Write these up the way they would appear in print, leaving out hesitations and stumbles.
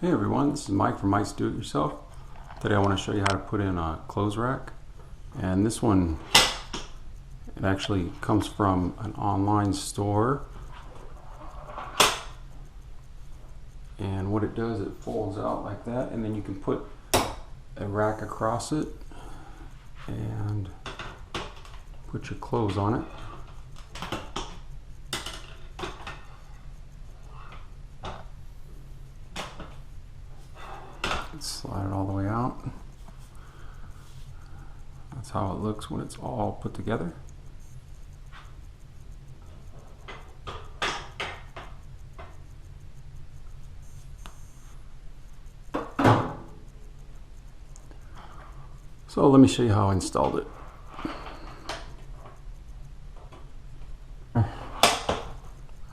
Hey everyone, this is Mike from Mike's Do It Yourself. Today I want to show you how to put in a clothes rack. And this one, it actually comes from an online store. And what it does, it folds out like that, and then you can put a rack across it and put your clothes on it. Slide it all the way out. That's how it looks when it's all put together. So let me show you how I installed it.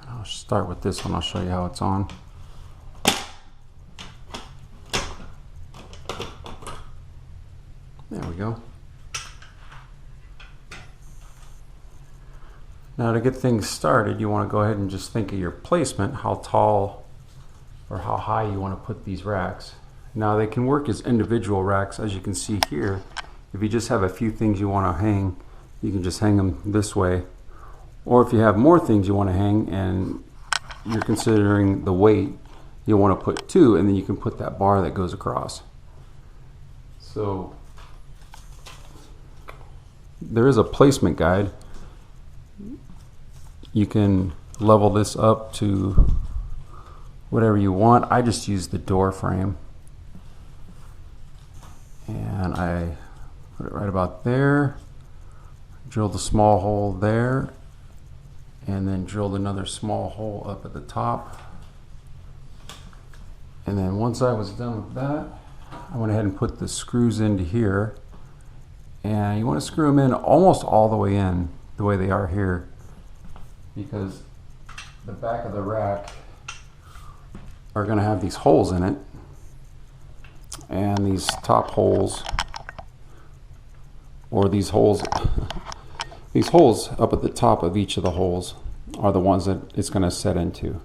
I'll start with this one. I'll show you how it's on. There we go. Now to get things started, you want to go ahead and just think of your placement, how tall or how high you want to put these racks. Now they can work as individual racks, as you can see here. If you just have a few things you want to hang, you can just hang them this way. Or if you have more things you want to hang and you're considering the weight, you want to put two, and then you can put that bar that goes across. So there is a placement guide. You can level this up to whatever you want. I just use the door frame, and I put it right about there, drilled a small hole there, and then drilled another small hole up at the top. And then once I was done with that, I went ahead and put the screws into here. And you want to screw them in almost all the way in, the way they are here, because the back of the rack are going to have these holes in it, and these top holes, or these holes these holes up at the top of each of the holes are the ones that it's going to set into.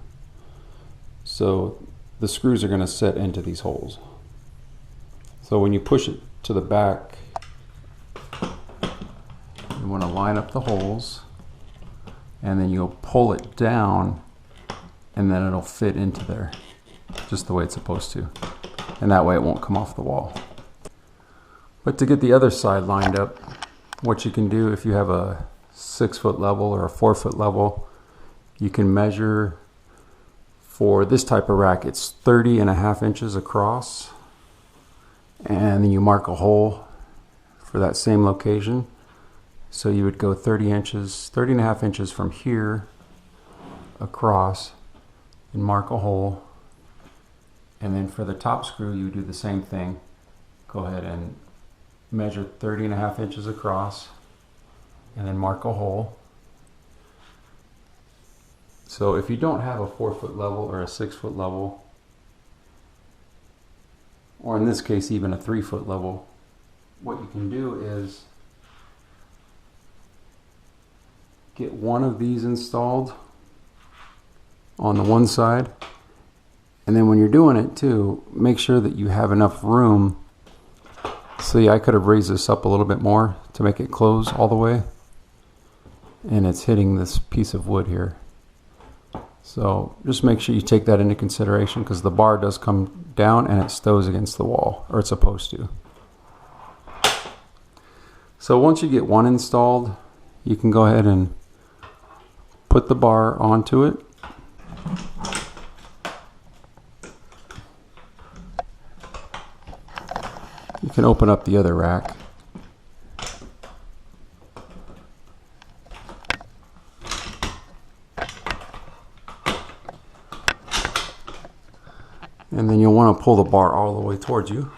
So the screws are going to set into these holes. So when you push it to the back, you want to line up the holes, and then you'll pull it down, and then it'll fit into there just the way it's supposed to, and that way it won't come off the wall. But to get the other side lined up, what you can do, if you have a 6-foot level or a 4-foot level, you can measure. For this type of rack, it's 30.5 inches across, and then you mark a hole for that same location. So you would go 30.5 inches from here across and mark a hole. And then for the top screw, you do the same thing. Go ahead and measure 30.5 inches across and then mark a hole. So if you don't have a 4-foot level or a 6-foot level, or in this case even a 3-foot level, what you can do is get one of these installed on the one side, and then when you're doing it too, make sure that you have enough room. See, I could have raised this up a little bit more to make it close all the way, and it's hitting this piece of wood here. So just make sure you take that into consideration, because the bar does come down and it stows against the wall, or it's supposed to. So once you get one installed, you can go ahead and put the bar onto it. You can open up the other rack. And then you'll want to pull the bar all the way towards you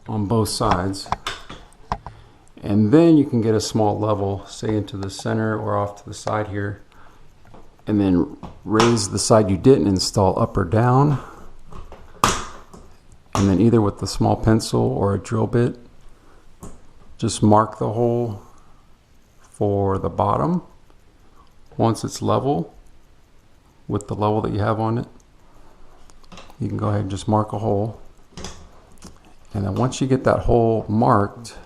on both sides. And then you can get a small level, say into the center or off to the side here, and then raise the side you didn't install up or down. And then either with the small pencil or a drill bit, just mark the hole for the bottom once it's level with the level that you have on it. you can go ahead and just mark a hole. And then once you get that hole marked,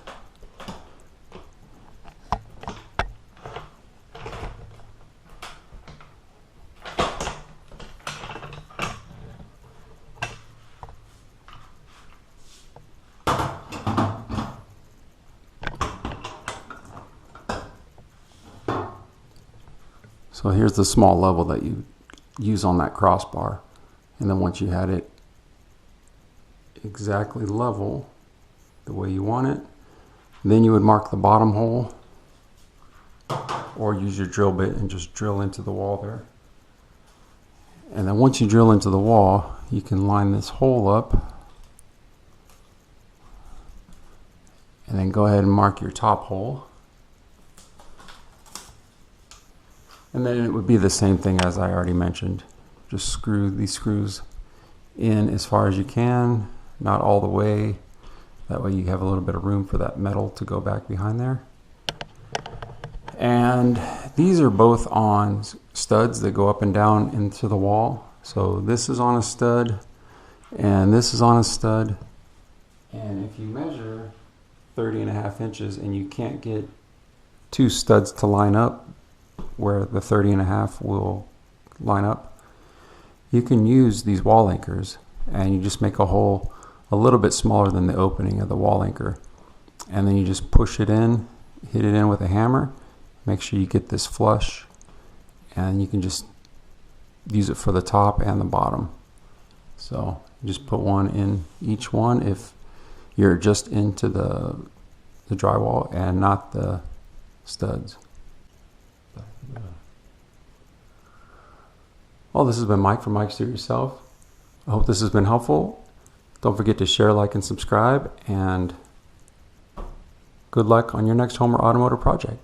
so here's the small level that you use on that crossbar. And then once you had it exactly level the way you want it, then you would mark the bottom hole or use your drill bit and just drill into the wall there. And then once you drill into the wall, you can line this hole up and then go ahead and mark your top hole. And then it would be the same thing as I already mentioned. Just screw these screws in as far as you can, not all the way. That way you have a little bit of room for that metal to go back behind there. And these are both on studs that go up and down into the wall. So this is on a stud and this is on a stud. And if you measure 30.5 inches and you can't get two studs to line up where the 30.5 will line up, you can use these wall anchors and you just make a hole a little bit smaller than the opening of the wall anchor, and then you just push it in, hit it in with a hammer, make sure you get this flush, and you can just use it for the top and the bottom. So you just put one in each one if you're just into the drywall and not the studs. Well, this has been Mike from Mike's Do It Yourself. I hope this has been helpful. Don't forget to share, like, and subscribe, and good luck on your next home or automotive project.